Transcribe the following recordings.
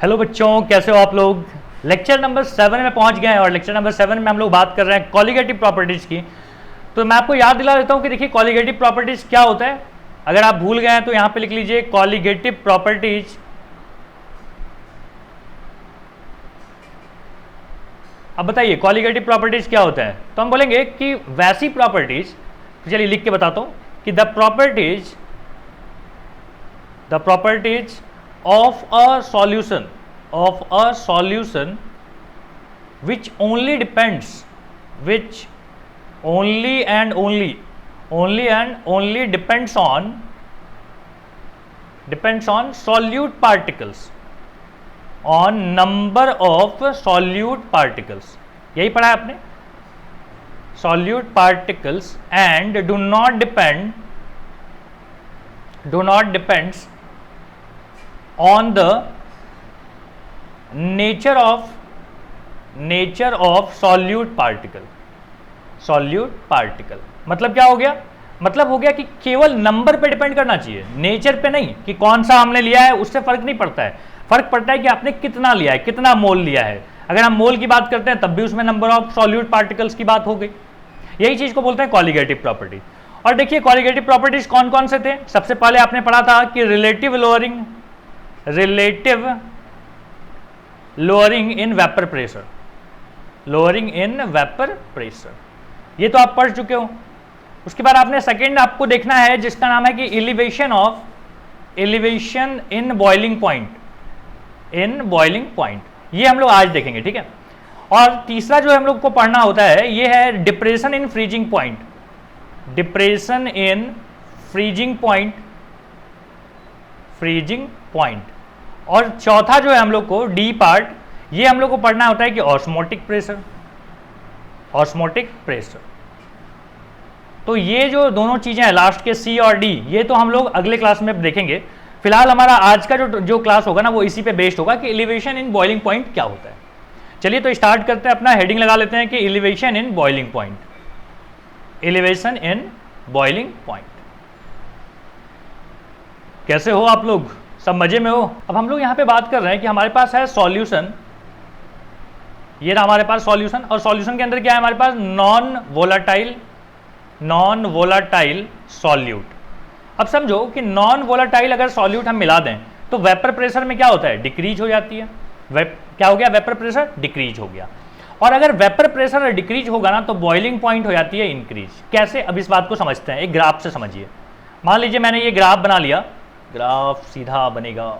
Hello बच्चों, कैसे हो आप लोग। लेक्चर नंबर 7 में पहुंच गए हैं और लेक्चर नंबर 7 में हम लोग बात कर रहे हैं कॉलिगेटिव प्रॉपर्टीज की। तो मैं आपको याद दिला देता हूं कि देखिए कॉलिगेटिव प्रॉपर्टीज क्या होता है। अगर आप भूल गए हैं तो यहां पे लिख लीजिए कॉलिगेटिव प्रॉपर्टीज। अब बताइए कॉलिगेटिव प्रॉपर्टीज क्या होता है। तो हम बोलेंगे कि वैसी प्रॉपर्टीज, चलिए लिख के बताता हूं कि the properties of a solution which only depends on solute particles, on number of solute particles। यही पढ़ा है आपने, solute particles, and do not depends on the nature of solute particle। मतलब क्या हो गया, मतलब हो गया कि केवल नंबर पे डिपेंड करना चाहिए, नेचर पे नहीं कि कौन सा हमने लिया है उससे फर्क नहीं पड़ता है। फर्क पड़ता है कि आपने कितना लिया है, कितना मोल लिया है। अगर हम मोल की बात करते हैं तब भी उसमें नंबर ऑफ सॉल्यूट पार्टिकल्स की बात हो गई। यही चीज को बोलते हैं कॉलिगेटिव प्रॉपर्टी। और देखिए कॉलिगेटिव प्रॉपर्टीज कौन कौन से थे। सबसे पहले आपने पढ़ा था कि relative lowering in vapour pressure, ये तो आप पढ़ चुके हो। उसके बाद आपने सेकंड आपको देखना है जिसका नाम है कि एलिवेशन इन बॉइलिंग पॉइंट, ये हम लोग आज देखेंगे, ठीक है। और तीसरा जो हम लोग को पढ़ना होता है ये है डिप्रेशन इन फ्रीजिंग पॉइंट। और चौथा जो है हम लोग को डी पार्ट, ये हम लोग को पढ़ना होता है कि ऑस्मोटिक प्रेशर। तो ये जो दोनों चीजें हैं लास्ट के सी और डी, ये तो हम लोग अगले क्लास में देखेंगे। फिलहाल हमारा आज का जो क्लास होगा ना वो इसी पे बेस्ड होगा कि एलिवेशन इन बॉइलिंग पॉइंट क्या होता है। चलिए तो स्टार्ट करते हैं, अपना हेडिंग लगा लेते हैं कि एलिवेशन इन बॉइलिंग पॉइंट। कैसे हो आप लोग, सब मजे में हो। अब हम लोग यहाँ पे बात कर रहे हैं कि हमारे पास है सॉल्यूशन, ये रहा हमारे पास सॉल्यूशन। और सॉल्यूशन के अंदर क्या है हमारे पास, नॉन वोलाटाइल सॉल्यूट। अब समझो कि नॉन वोलाटाइल अगर सॉल्यूट हम मिला दें तो वेपर प्रेशर में क्या होता है, डिक्रीज हो जाती है। क्या हो गया, वेपर प्रेशर डिक्रीज हो गया। और अगर वेपर प्रेशर डिक्रीज होगा ना तो बॉइलिंग पॉइंट हो जाती है इंक्रीज। कैसे, अब इस बात को समझते हैं, एक ग्राफ से समझिए। मान लीजिए मैंने ये ग्राफ बना लिया, ग्राफ सीधा बनेगा।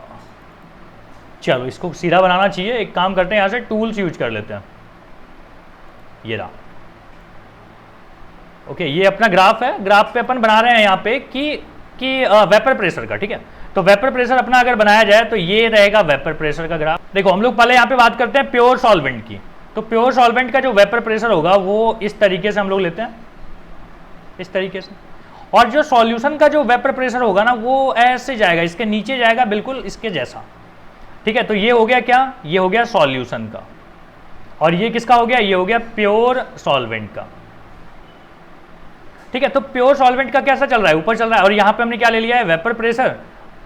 चलो इसको सीधा बनाना चाहिए, एक काम करते हैं यहां से टूल्स यूज कर लेते हैं। ये रहा, ओके, ये अपना ग्राफ है। ग्राफ पे अपन बना रहे हैं यहाँ पे कि वेपर प्रेशर का, ठीक है। तो वेपर प्रेशर अपना अगर बनाया जाए तो ये रहेगा वेपर प्रेशर का ग्राफ। देखो हम लोग पहले यहाँ पे बात करते हैं प्योर सॉल्वेंट की। तो प्योर सॉल्वेंट का जो वेपर प्रेशर होगा वो इस तरीके से हम लोग लेते हैं, इस तरीके से। और जो सॉल्यूशन का जो वेपर प्रेशर होगा ना वो ऐसे जाएगा, इसके नीचे जाएगा, बिल्कुल इसके जैसा, ठीक है। तो ये हो गया क्या, ये हो गया सॉल्यूशन का। और ये किसका हो गया, ये हो गया प्योर सॉल्वेंट का, ठीक है। तो प्योर सॉल्वेंट का कैसा चल रहा है, ऊपर चल रहा है। और यहाँ पे हमने क्या ले लिया है, वेपर प्रेशर।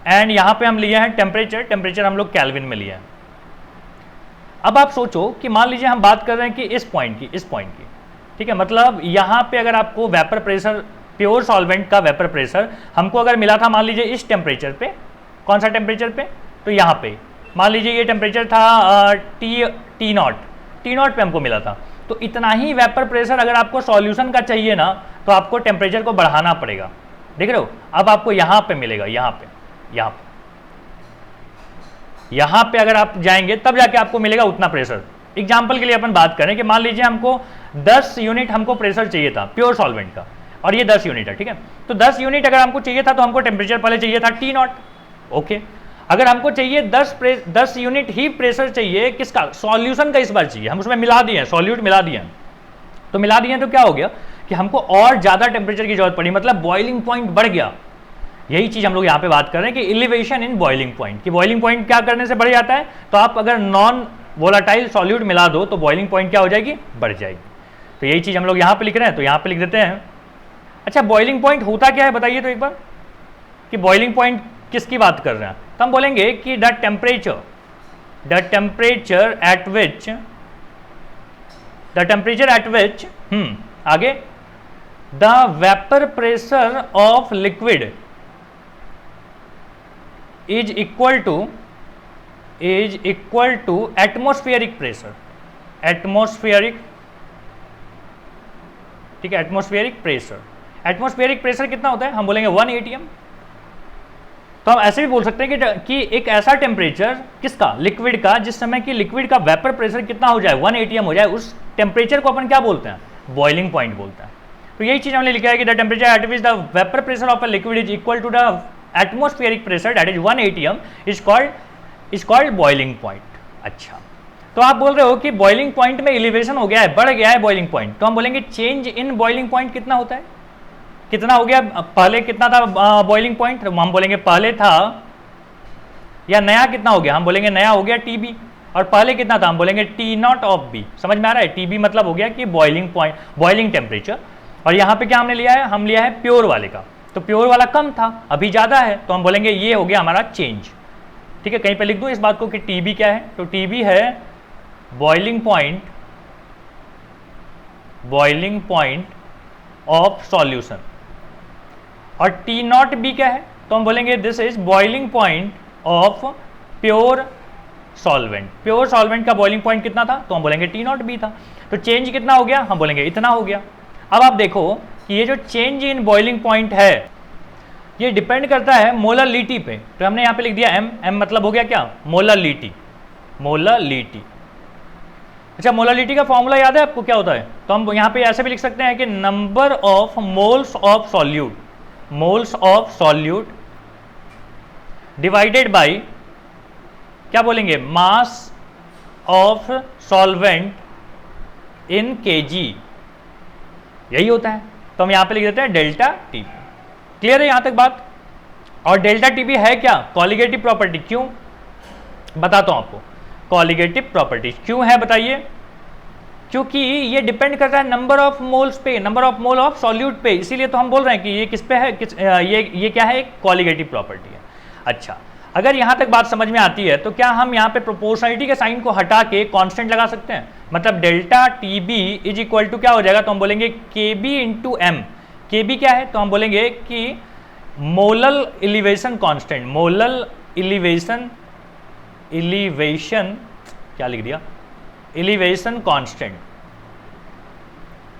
एंड यहाँ पे हम लिए हैं टेम्परेचर हम लोग केल्विन में लिया है। अब आप सोचो कि मान लीजिए हम बात कर रहे हैं कि इस पॉइंट की, ठीक है। मतलब यहाँ पे अगर आपको वेपर प्रेशर, प्योर सॉल्वेंट का वेपर प्रेशर हमको अगर मिला था मान लीजिए इस टेम्परेचर पे, कौन सा टेम्परेचर पे, तो यहाँ पे मान लीजिए ये टेम्परेचर था टी नॉट पे हमको मिला था। तो इतना ही वेपर प्रेशर अगर आपको सॉल्यूशन का चाहिए ना तो आपको टेम्परेचर को बढ़ाना पड़ेगा। देख रहे हो, अब आपको यहाँ पे मिलेगा, यहाँ पे अगर आप जाएंगे तब जाके आपको मिलेगा उतना प्रेशर। एग्जाम्पल के लिए अपन बात करें कि मान लीजिए हमको 10 यूनिट हमको प्रेशर चाहिए था प्योर सॉल्वेंट का, और ये 10 यूनिट है, ठीक है। तो 10 यूनिट अगर हमको चाहिए था तो हमको टेम्परेचर पहले चाहिए था टी नॉट, ओके। अगर हमको चाहिए 10 यूनिट ही प्रेशर चाहिए किसका, सॉल्यूशन का इस बार चाहिए, हम उसमें मिला दिए, सॉल्यूट मिला दिए। तो मिला दिए तो क्या हो गया कि हमको और ज्यादा टेम्परेचर की जरूरत पड़ी, मतलब बॉइलिंग पॉइंट बढ़ गया। यही चीज हम लोग यहाँ पे बात कर रहे हैं कि एलिवेशन इन बॉइलिंग पॉइंट, कि बॉइलिंग पॉइंट क्या करने से बढ़ जाता है। तो आप अगर नॉन वोलाटाइल सॉल्यूट मिला दो तो बॉइलिंग पॉइंट क्या हो जाएगी, बढ़ जाएगी। तो यही चीज हम लोग यहाँ पे लिख रहे हैं, तो यहाँ पे लिख देते हैं। अच्छा बॉइलिंग पॉइंट होता क्या है बताइए तो एक बार, कि बॉइलिंग पॉइंट किसकी बात कर रहे हैं। तो हम बोलेंगे कि the the temperature at which आगे the vapour pressure of liquid is equal to atmospheric pressure, ठीक है, एटमॉस्फेरिक प्रेशर कितना होता है, हम बोलेंगे 1 atm। तो हम ऐसे भी बोल सकते हैं कि एक ऐसा टेम्परेचर किसका, लिक्विड का, जिस समय कि लिक्विड का वेपर प्रेशर कितना हो जाए, 1 atm हो जाए, उस टेम्परेचर को अपन क्या बोलते हैं, बॉइलिंग पॉइंट बोलते हैं। तो यही चीज हमने लिखा है कि the temperature at which the vapour pressure of a liquid is equal to the atmospheric pressure that is 1 atm is called boiling point. अच्छा, तो आप बोल रहे हो कि बॉइलिंग पॉइंट में एलिवेशन हो गया है, बढ़ गया है बॉइलिंग पॉइंट, तो हम बोलेंगे चेंज इन बॉइलिंग पॉइंट कितना होता है, कितना हो गया, पहले कितना था बॉइलिंग पॉइंट, हम बोलेंगे पहले था, या नया कितना हो गया, हम बोलेंगे नया हो गया TB, और पहले कितना था, हम बोलेंगे T0 ऑफ B। समझ में आ रहा है, TB मतलब हो गया कि बॉइलिंग पॉइंट, बॉइलिंग टेम्परेचर। और यहाँ पे क्या हमने लिया है, हम लिया है प्योर वाले का, तो प्योर वाला कम था, अभी ज़्यादा है, तो हम बोलेंगे ये हो गया हमारा चेंज। ठीक है, कहीं पे लिख दूँ इस बात को कि TB क्या है, तो TB है बॉइलिंग पॉइंट ऑफ सॉल्यूशन, और T0B क्या है, तो हम बोलेंगे this is boiling point of pure solvent का बॉइलिंग पॉइंट कितना था, तो हम बोलेंगे T0B था। तो चेंज कितना हो गया, हम बोलेंगे इतना हो गया। अब आप देखो कि ये जो चेंज इन बॉइलिंग पॉइंट है ये डिपेंड करता है मोलरिटी पे, तो हमने यहाँ पे लिख दिया m मतलब हो गया क्या, मोलरिटी। अच्छा, मोलरिटी का फॉर्मूला याद है आपको, क्या होता है, तो हम यहाँ पे ऐसे भी लिख सकते हैं कि number of moles of solute divided by क्या बोलेंगे, mass of solvent in kg, यही होता है। तो हम यहाँ पे लिख देते हैं डेल्टा टी। क्लियर है यहाँ तक बात। और डेल्टा टीबी है क्या, कॉलिगेटिव प्रॉपर्टी। क्यों, बताता हूँ आपको। कॉलिगेटिव प्रॉपर्टी क्यों है बताइए, क्योंकि ये डिपेंड करता है नंबर ऑफ मोल्स पे, number of mole of solute पे, इसीलिए तो हम बोल रहे हैं कि ये किस पे है, ये क्या है, एक कॉलिगेटिव प्रॉपर्टी है। अच्छा, अगर यहाँ तक बात समझ में आती है तो क्या हम यहाँ पे प्रोपोर्शनलिटी के साइन को हटा के कांस्टेंट लगा सकते हैं, मतलब delta T B is equal to क्या हो जाएगा, तो हम बोलेंगे K B into M. K B क्या है, तो हम बोलेंगे कि molal elevation constant, molal elevation क्या लिख दिया, एलिवेशन कांस्टेंट।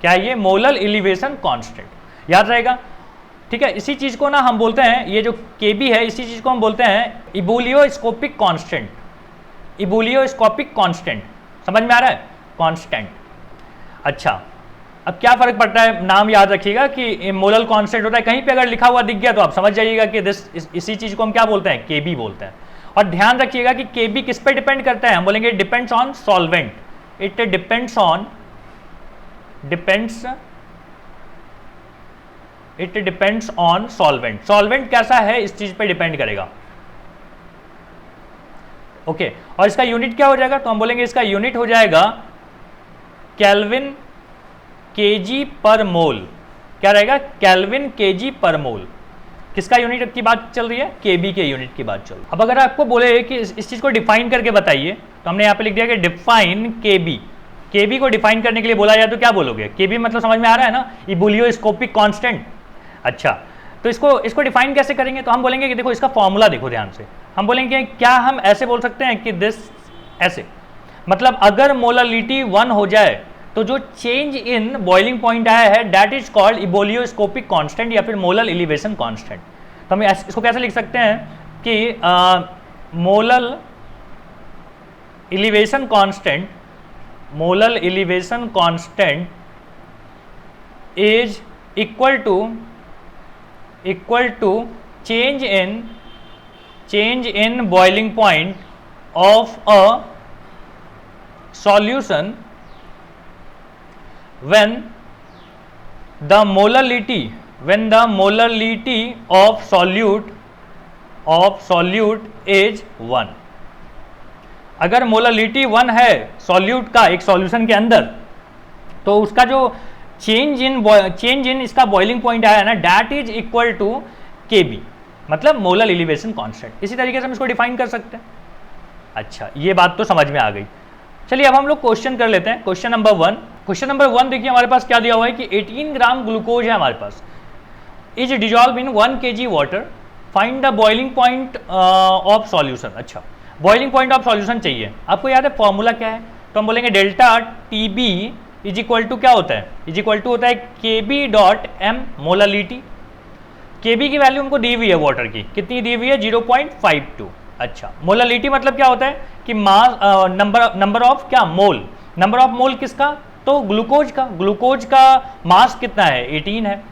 क्या है ये, मोलल एलिवेशन कांस्टेंट, याद रहेगा। ठीक है, इसी चीज को ना हम बोलते हैं, ये जो केबी है इसी चीज को हम बोलते हैं इबुलियोस्कोपिक कांस्टेंट। इबुलियोस्कोपिक कांस्टेंट समझ में आ रहा है, कांस्टेंट। अच्छा, अब क्या फर्क पड़ता है, नाम याद रखिएगा कि मोलल कांस्टेंट होता है, कहीं पे अगर लिखा हुआ दिख गया तो आप समझ जाइएगा कि इसी चीज को हम क्या बोलते हैं, केबी बोलते हैं। और ध्यान रखिएगा कि केबी किस पे डिपेंड करता है, हम बोलेंगे depends on solvent, it depends on solvent. Solvent कैसा है इस चीज पे डिपेंड करेगा। ओके, और इसका यूनिट क्या हो जाएगा, तो हम बोलेंगे इसका यूनिट हो जाएगा केल्विन केजी पर मोल। क्या रहेगा, केल्विन केजी पर मोल। किसका यूनिट की बात चल रही है, केबी के यूनिट की बात चल रही है। अब अगर आपको बोले कि इस चीज को डिफाइन करके बताइए, तो हमने यहाँ पे लिख दिया कि डिफाइन केबी। केबी को डिफाइन करने के लिए बोला जाए तो क्या बोलोगे, केबी मतलब समझ में आ रहा है ना, इबुलियोस्कोपिक कांस्टेंट। अच्छा, तो इसको डिफाइन कैसे करेंगे, तो हम बोलेंगे कि देखो इसका फॉर्मूला देखो ध्यान से। हम बोलेंगे क्या हम ऐसे बोल सकते हैं कि दिस ऐसे, मतलब अगर मोलरिटी 1 हो जाए तो जो चेंज इन बॉइलिंग पॉइंट आया है दैट इज कॉल्ड इबुलियोस्कोपिक कांस्टेंट या फिर मोलल एलिवेशन कांस्टेंट। तो हम इसको कैसे लिख सकते हैं कि molal elevation constant is equal to change in boiling point of a solution when the molality of solute is 1। अगर मोलरिटी 1 है सॉल्यूट का एक सॉल्यूशन के अंदर, तो उसका जो चेंज इन इसका बॉइलिंग पॉइंट आया ना, दैट इज इक्वल टू केबी, मतलब मोलल एलिवेशन कांस्टेंट। इसी तरीके से हम इसको डिफाइन कर सकते हैं। अच्छा, ये बात तो समझ में आ गई। चलिए अब हम लोग क्वेश्चन कर लेते हैं। क्वेश्चन नंबर 1, क्वेश्चन नंबर 1 देखिए हमारे पास क्या दिया हुआ है कि 18 ग्राम ग्लूकोज है हमारे पास, is dissolved in 1 kg water, find the boiling point of solution. अच्छा, बॉइलिंग पॉइंट ऑफ सॉल्यूशन चाहिए। आपको याद है फॉर्मूला क्या है? तो हम बोलेंगे delta T B is equal to क्या होता है? इज इक्वल टू होता है K B dot M, molality. K B की वैल्यू हमको दी हुई है वाटर की, कितनी दी हुई है? 0.52। अच्छा, मोलालिटी मतलब क्या होता है कि मास, नंबर ऑफ क्या, मोल। नंबर ऑफ मोल किसका? तो ग्लूकोज का। ग्लूकोज का मास कितना है? 18 है,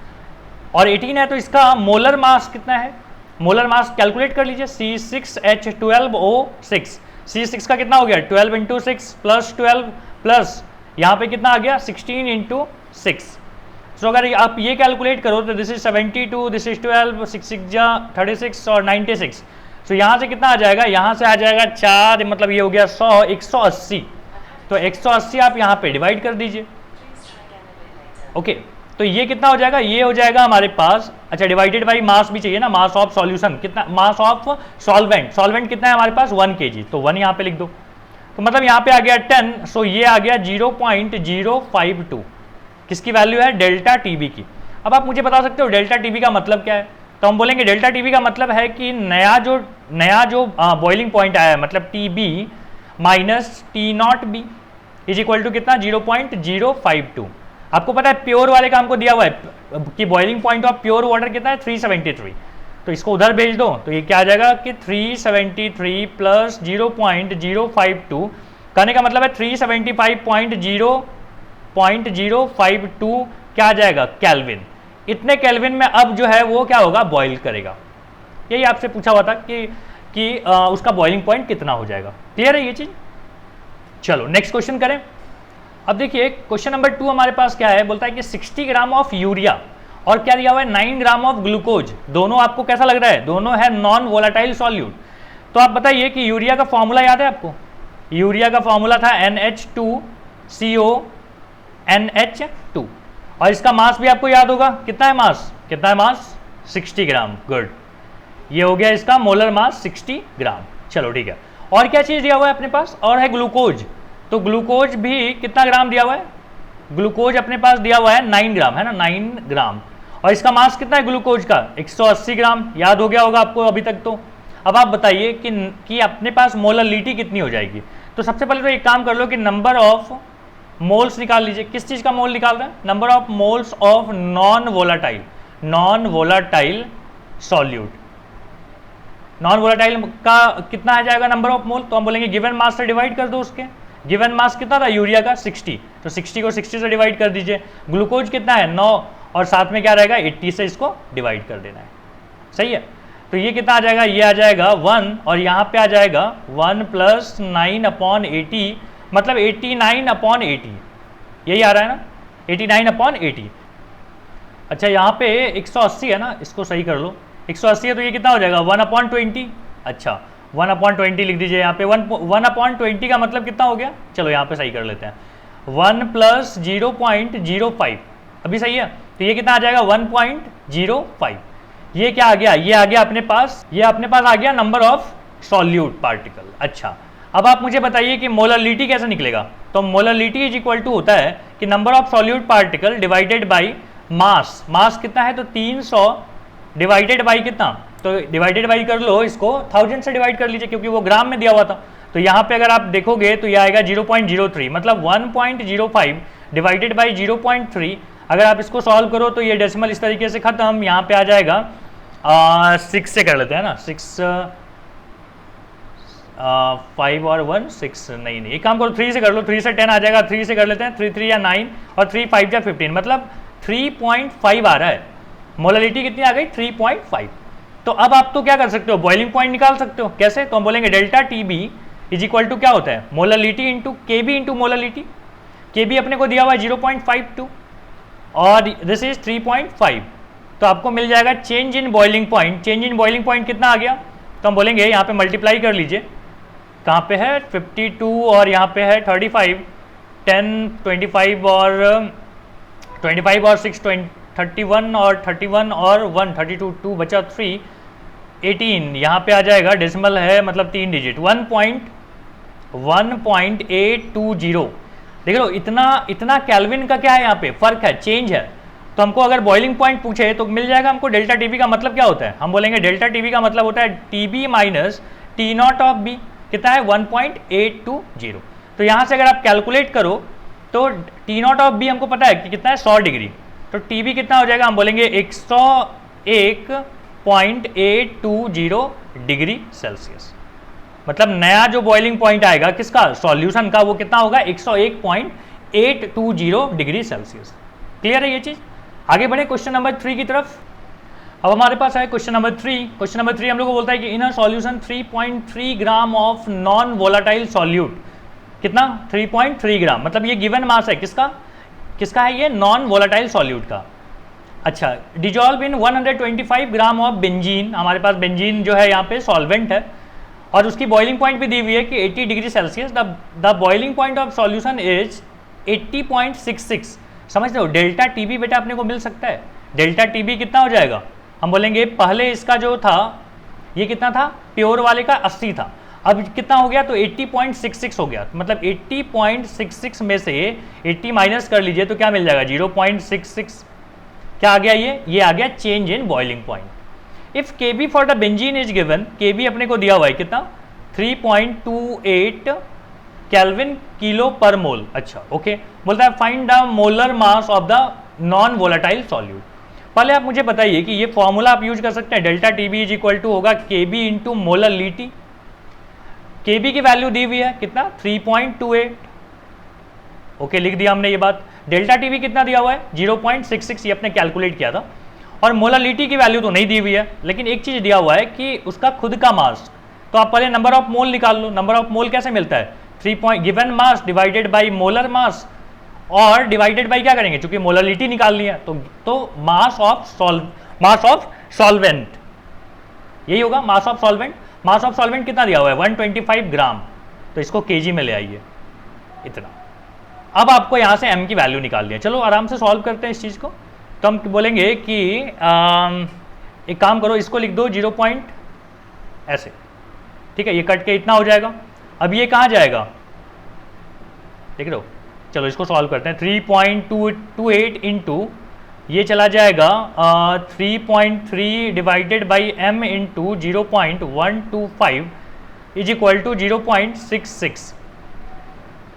और 18 है तो इसका मोलर मास कितना है? मोलर मास कैलकुलेट कर लीजिए, C6H12O6। C6 का कितना हो गया? 12 इंटू 6 प्लस 12 प्लस यहाँ पे कितना आ गया? 16 इंटू 6। सो अगर आप ये कैलकुलेट करो तो दिस इज 72, दिस इज 12, 6 6 जा 36 और 96। सो यहाँ से कितना आ जाएगा? यहाँ से आ जाएगा 4, मतलब ये हो गया 100, 180। तो 180 आप यहाँ पे डिवाइड कर दीजिए। ओके, तो ये कितना हो जाएगा? ये हो जाएगा हमारे पास, अच्छा डिवाइडेड बाई मास भी चाहिए ना, मास ऑफ सॉल्यूशन कितना, मास ऑफ सॉल्वेंट। सॉल्वेंट कितना है हमारे पास? 1 kg, तो 1 यहाँ पे लिख दो। तो मतलब यहाँ पे आ गया 10, सो ये आ गया 0.052। किसकी वैल्यू है? डेल्टा टीबी की। अब आप मुझे बता सकते हो डेल्टा टीबी का मतलब क्या है? तो हम बोलेंगे डेल्टा टीबी का मतलब है कि नया जो बॉइलिंग पॉइंट आया है, मतलब TB minus T not B is equal to कितना? 0.052। आपको पता है प्योर वाले का हमको दिया हुआ है कि boiling point of pure water कितना है? 373। तो इसको उधर भेज दो तो ये क्या आ जाएगा कि 373 प्लस 0.052, कहने का मतलब है 375.052 क्या आ जाएगा? केल्विन। इतने केल्विन में अब जो है वो क्या होगा? बॉइल करेगा। यही आपसे पूछा हुआ था कि उसका बॉइलिंग पॉइंट कितना हो जाएगा। क्लियर है ये चीज? चलो नेक्स्ट क्वेश्चन करें। अब देखिए क्वेश्चन नंबर 2 हमारे पास क्या है, बोलता है कि 60 ग्राम ऑफ यूरिया और क्या दिया हुआ है? 9 ग्राम ऑफ ग्लूकोज। दोनों आपको कैसा लग रहा है? दोनों है नॉन वोलाटाइल सॉल्यूट। तो आप बताइए कि यूरिया का फॉर्मूला याद है आपको? यूरिया का फॉर्मूला था NH2CO NH2, और इसका मास भी आपको याद होगा। कितना है मास? कितना है मास? 60 ग्राम। गुड, ये हो गया इसका मोलर मास 60 ग्राम। चलो ठीक है, और क्या चीज़ दिया हुआ है अपने पास? और है ग्लूकोज। तो ग्लूकोज भी कितना ग्राम दिया हुआ है? ग्लूकोज अपने पास दिया हुआ है 9 ग्राम, है ना, 9 ग्राम। और इसका मास कितना है ग्लूकोज का? 180 ग्राम। याद हो गया होगा आपको अभी तक तो। अब आप बताइए कि अपने पास मोलालिटी कितनी हो जाएगी? तो सबसे पहले तो एक काम कर लो कि नंबर ऑफ मोल्स निकाल लीजिए। किस चीज़ का मोल निकाल रहे हैं? Number of moles of non volatile solute. Non volatile का कितना आ जाएगा नंबर ऑफ मोल? तो हम बोलेंगे गिवन मास से डिवाइड कर दो उसके। गिवन मास कितना था यूरिया का? 60, तो 60 को 60 से डिवाइड कर दीजिए। ग्लूकोज कितना है? 9, और साथ में क्या रहेगा? 80 से इसको डिवाइड कर देना है। सही है, तो ये कितना आ जाएगा? ये आ जाएगा 1, और यहाँ पे आ जाएगा 1 प्लस 9/80, मतलब 89/80। यही आ रहा है ना, 89/80। अच्छा यहाँ पे 180 है ना, इसको सही कर लो। 180 है तो ये कितना हो जाएगा? 1/20। अच्छा 1/20 लिख दीजिए यहाँ पे। 1/20 का मतलब कितना हो गया? चलो यहाँ पे सही कर लेते हैं। 1 प्लस 0.05, अभी सही है, तो ये कितना आ जाएगा? 1.05। ये क्या आ गया? ये आ गया अपने पास, ये अपने पास आ गया नंबर ऑफ सॉल्यूट पार्टिकल। अच्छा अब आप मुझे बताइए कि मोलालिटी कैसे निकलेगा? तो मोलालिटी इज इक्वल टू होता है कि number of solute particle divided by mass. Mass कितना है? तो 300 डिवाइडेड बाई कितना? तो डिवाइडेड बाई कर लो, इसको 1000 से डिवाइड कर लीजिए क्योंकि वो ग्राम में दिया हुआ था। तो यहाँ पे अगर आप देखोगे तो ये आएगा 0.03, मतलब 1.05 डिवाइडेड बाई 0.3। अगर आप इसको सॉल्व करो तो ये डेसिमल इस तरीके से खत्म, यहाँ पे आ जाएगा 6 से कर लेते हैं ना, 6 5 और 1 6, नहीं एक काम करो 3 से कर लो, 3 से 10 आ जाएगा, 3 से कर लेते हैं, 3 3 या 9 और 3 5 या 15, मतलब 3.5 आ रहा है। मोलालिटी कितनी आ गई? 3.5। तो अब आप तो क्या कर सकते हो? बॉइलिंग पॉइंट निकाल सकते हो। कैसे? तो हम बोलेंगे delta T B is equal to क्या होता है? Molality into K B into molality. K B अपने को दिया हुआ है 0.52 और दिस इज 3.5, तो आपको मिल जाएगा change in boiling point. Change in boiling point कितना आ गया? तो हम बोलेंगे यहाँ पे मल्टीप्लाई कर लीजिए, कहाँ पे है 52 और यहाँ पे है 35, 10 25 और 25 और 6 31 और 31 और 1 32, 2 बचा 3 18, यहाँ पे आ जाएगा डेसिमल है मतलब 3 डिजिट 1.820। देख लो इतना केल्विन का क्या है, यहाँ पे फर्क है, चेंज है। तो हमको अगर बॉइलिंग पॉइंट पूछे तो मिल जाएगा हमको डेल्टा टीबी का मतलब क्या होता है, हम बोलेंगे डेल्टा टीबी का मतलब होता है TB minus T not of B, कितना है 1.820। तो यहाँ से अगर आप कैलकुलेट करो तो टी नॉट ऑफ बी हमको पता है कि कितना है 100 डिग्री, तो टीबी कितना हो जाएगा, हम बोलेंगे 101.820 डिग्री सेल्सियस। मतलब नया जो बॉइलिंग पॉइंट आएगा किसका, सॉल्यूशन का, वो कितना होगा 101.820 डिग्री सेल्सियस। क्लियर है ये चीज। आगे बढ़े क्वेश्चन नंबर 3 की तरफ। अब हमारे पास है क्वेश्चन नंबर 3। क्वेश्चन नंबर 3 हम लोग को बोलता है कि in a solution 3.3 gram of non volatile solute, कितना 3.3 ग्राम, मतलब ये गिवन मास है किसका, किसका है ये, नॉन वोलाटाइल सॉल्यूट का। अच्छा, dissolve in 125 gram of benzene, हमारे पास बेंजीन जो है यहाँ पे सॉल्वेंट है और उसकी बॉइलिंग पॉइंट भी दी हुई है कि 80 degree Celsius. The boiling point of solution is 80.66। समझ लो डेल्टा टीबी बेटा अपने को मिल सकता है। डेल्टा टीबी कितना हो जाएगा, हम बोलेंगे पहले इसका जो था ये कितना था, प्योर वाले का 80 था, अब कितना हो गया, तो 80.66 हो गया। मतलब 80.66 में से 80 माइनस कर लीजिए तो क्या मिल जाएगा 0.66। क्या आ गया ये आ गया change in boiling point. If K B for the benzene is given, K B अपने को दिया हुआ है कितना 3.28 केल्विन किलो पर मोल। अच्छा ओके, बोलता है find the molar mass of the non volatile solute. पहले आप मुझे बताइए कि ये फॉर्मूला आप यूज कर सकते हैं, delta TB is equal to होगा केबी इंटू मोलरिटी। केबी की वैल्यू दी हुई है कितना 3.28। ओके लिख दिया हमने ये बात। डेल्टा टीबी कितना दिया हुआ है 0.66, ये अपने कैलकुलेट किया था। और मोलरिटी की वैल्यू तो नहीं दी हुई है, लेकिन एक चीज दिया हुआ है कि उसका खुद का मास। तो आप पहले नंबर ऑफ मोल निकाल लो। नंबर ऑफ मोल कैसे मिलता है, 3 given mass divided by molar mass, और डिवाइडेड बाई क्या करेंगे, चूंकि मोलरिटी निकालनी है तो मास ऑफ सॉल्वेंट, यही होगा mass of solvent. Mass of solvent कितना दिया हुआ है 125 ग्राम, तो इसको केजी में ले आइए इतना। अब आपको यहां से m की वैल्यू निकालनी है। चलो आराम से सॉल्व करते हैं इस चीज को। तो हम बोलेंगे कि एक काम करो, इसको लिख दो 0 पॉइंट ऐसे, ठीक है, ये कट के इतना हो जाएगा। अब ये कहाँ जाएगा देख लो, चलो इसको सॉल्व करते हैं। 3.28 इंटू ये चला जाएगा 3.3 divided by m into 0.125 is equal to 0.66।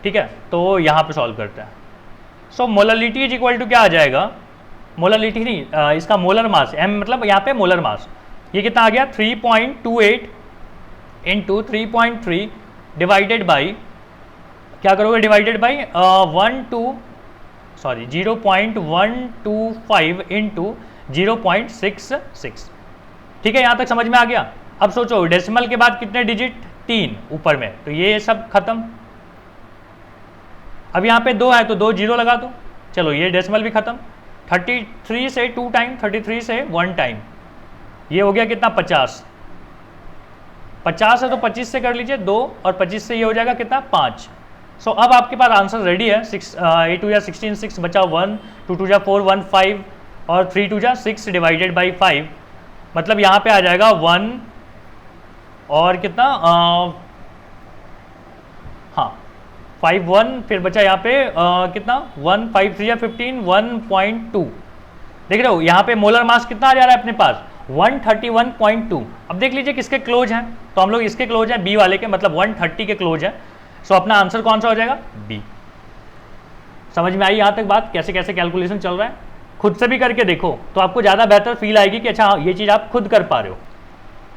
ठीक है, तो यहाँ पे सॉल्व करते हैं। So molarity is equal to क्या आ जाएगा, मोलरिटी नहीं, इसका मोलर मास, m मतलब यहाँ पे मोलर मास, ये कितना आ गया 3.28 इंटू 3.3 डिवाइडेड बाई, क्या करोगे डिवाइडेड बाई 0.125 इंटू 0.66। ठीक है, यहाँ तक समझ में आ गया। अब सोचो डेसिमल के बाद कितने डिजिट, 3 ऊपर में, तो ये सब खत्म। अब यहाँ पे 2 है तो 2 जीरो लगा दो, चलो ये डेसिमल भी खत्म। 33 से 2 टाइम, 33 से 1 टाइम, ये हो गया कितना 50। 50 है तो 25 से कर लीजिए 2, और 25 से ये हो जाएगा कितना 5। सो अब आपके पास आंसर रेडी है। 8 2 16, 6 बचा 1, 2 2 4 1 5, और 3 2 6 डिवाइडेड बाई 5, मतलब यहाँ पे आ जाएगा 1 और कितना हाँ 5 1, फिर बचा यहाँ पे कितना 1 5 3 15 1.2। देख रहे हो यहाँ पे मोलर मास कितना आ जा रहा है अपने पास 131.2। अब देख लीजिए किसके क्लोज हैं, तो हम लोग इसके क्लोज हैं, बी वाले के, मतलब 130 के क्लोज है। सो अपना आंसर कौन सा हो जाएगा, बी। समझ में आई यहाँ तक बात, कैसे कैसे कैलकुलेशन चल रहा है। खुद से भी करके देखो तो आपको ज़्यादा बेहतर फील आएगी कि अच्छा ये चीज़ आप खुद कर पा रहे हो।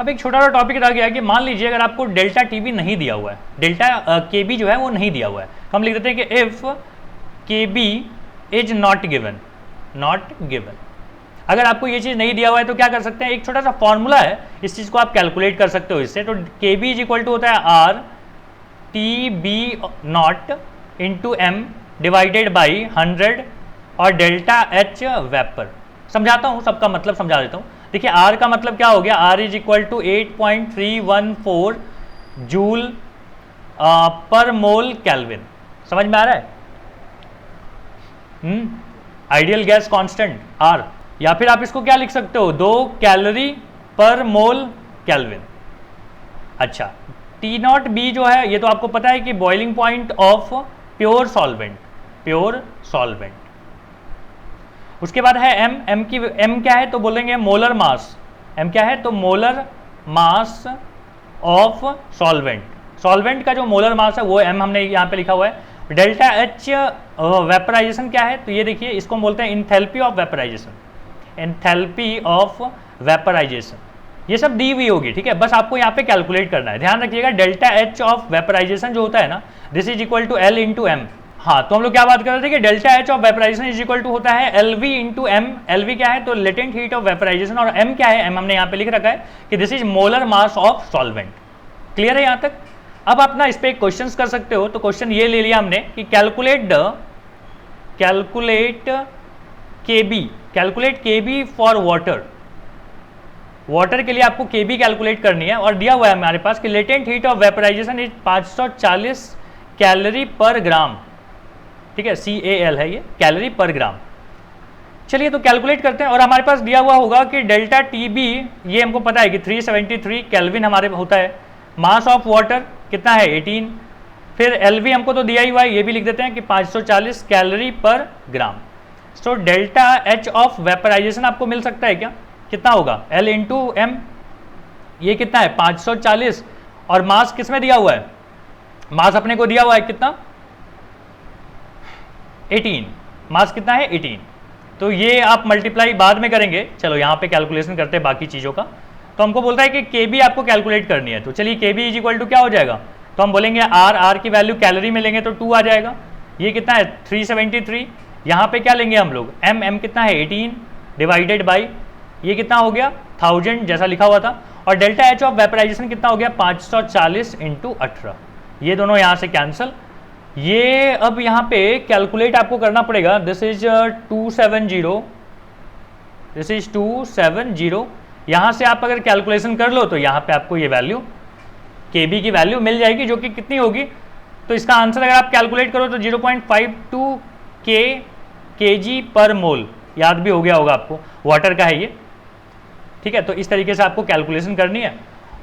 अब एक छोटा सा टॉपिक रह गया कि मान लीजिए अगर आपको डेल्टा टीबी नहीं दिया हुआ है, डेल्टा केबी जो है वो नहीं दिया हुआ है, तो हम लिख देते हैं कि if KB is not given, अगर आपको ये चीज़ नहीं दिया हुआ है तो क्या कर सकते हैं, एक छोटा सा फॉर्मूला है, इस चीज़ को आप कैलकुलेट कर सकते हो इससे। तो के बी इज इक्वल टू होता है R T B not into M divided by 100 और डेल्टा एच वेपर। समझाता हूँ, सबका मतलब समझा देता हूँ। देखिए आर का मतलब क्या हो गया, R is equal to 8.314 joule per mole kelvin. समझ में आ रहा है, आइडियल गैस कांस्टेंट आर, या फिर आप इसको क्या लिख सकते हो 2 कैलोरी पर मोल केल्विन। अच्छा टी नॉट बी जो है ये तो आपको पता है कि boiling point of pure solvent, pure solvent. उसके बाद है एम, एम क्या है तो बोलेंगे मोलर मास, एम क्या है तो molar mass of solvent, solvent का जो मोलर मास है वो एम हमने यहाँ पे लिखा हुआ है। डेल्टा एच वेपराइजेशन क्या है तो ये देखिए इसको बोलते हैं enthalpy of vaporization, enthalpy of vaporization, ये सब दी हुई होगी, ठीक है, बस आपको यहाँ पे कैलकुलेट करना है। ध्यान रखिएगा डेल्टा एच ऑफ वेपराइजेशन जो होता है ना, this is equal to L into M. हाँ, तो हम लोग क्या बात कर रहे थे कि delta H of vaporization is equal to होता है L V into M. L V क्या है तो लेटेंट हीट ऑफ वेपराइजेशन, और एम क्या है, एम हमने यहाँ पे लिख रखा है कि this is molar mass of solvent. Clear है यहाँ तक? अब आप ना इस पे एक क्वेश्चन कर सकते हो, तो क्वेश्चन ये ले लिया हमने कि calculate KB for water, water के लिए आपको केबी कैलकुलेट करनी है, और दिया हुआ है हमारे पास कि latent heat of vaporization is 540 calorie per gram, ठीक है, CAL है ये, कैलोरी पर ग्राम। चलिए तो कैलकुलेट करते हैं, और हमारे पास दिया हुआ होगा कि डेल्टा TB ये हमको पता है कि 373 केल्विन हमारे होता है, मास ऑफ वाटर कितना है 18, फिर LV हमको तो दिया ही हुआ है, ये भी लिख देते हैं कि 540 calorie per gram. So delta H of vaporisation आपको मिल सकता है क्या, कितना होगा L इंटू एम, ये कितना है 540, और मास किस में दिया हुआ है, मास अपने को दिया हुआ है कितना 18, मास कितना है 18, तो ये आप मल्टीप्लाई बाद में करेंगे। चलो यहाँ पे कैलकुलेशन करते हैं बाकी चीज़ों का। तो हमको बोलता है कि KB आपको कैलकुलेट करनी है, तो चलिए KB इज इक्वल टू क्या हो जाएगा, तो हम बोलेंगे R की वैल्यू कैलोरी में लेंगे तो 2 आ जाएगा, ये कितना है 373, यहाँ पे क्या लेंगे हम लोग M कितना है 18 डिवाइडेड बाई ये कितना हो गया 1000 जैसा लिखा हुआ था, और डेल्टा एच ऑफ वेपराइजेशन कितना हो गया 540 इंटू 18, ये दोनों यहाँ से कैंसिल। ये अब यहाँ पे कैलकुलेट आपको करना पड़ेगा, दिस इज 270, दिस इज 270, यहाँ से आप अगर कैलकुलेशन कर लो तो यहाँ पे आपको ये वैल्यू KB की वैल्यू मिल जाएगी, जो कि कितनी होगी, तो इसका आंसर अगर आप कैलकुलेट करो तो 0.52 kg पर मोल, याद भी हो गया होगा आपको, वाटर का है ये, ठीक है। तो इस तरीके से आपको कैलकुलेशन करनी है,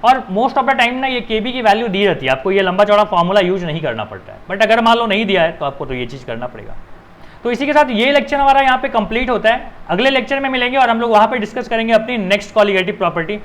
और मोस्ट ऑफ द टाइम ना ये KB की वैल्यू दी रहती है, आपको ये लंबा चौड़ा फॉर्मूला यूज नहीं करना पड़ता है, बट अगर मान लो नहीं दिया है तो आपको तो ये चीज़ करना पड़ेगा। तो इसी के साथ ये लेक्चर हमारा यहाँ पे कंप्लीट होता है, अगले लेक्चर में मिलेंगे और हम लोग वहाँ पे डिस्कस करेंगे अपनी नेक्स्ट कॉलिगेटिव प्रॉपर्टी।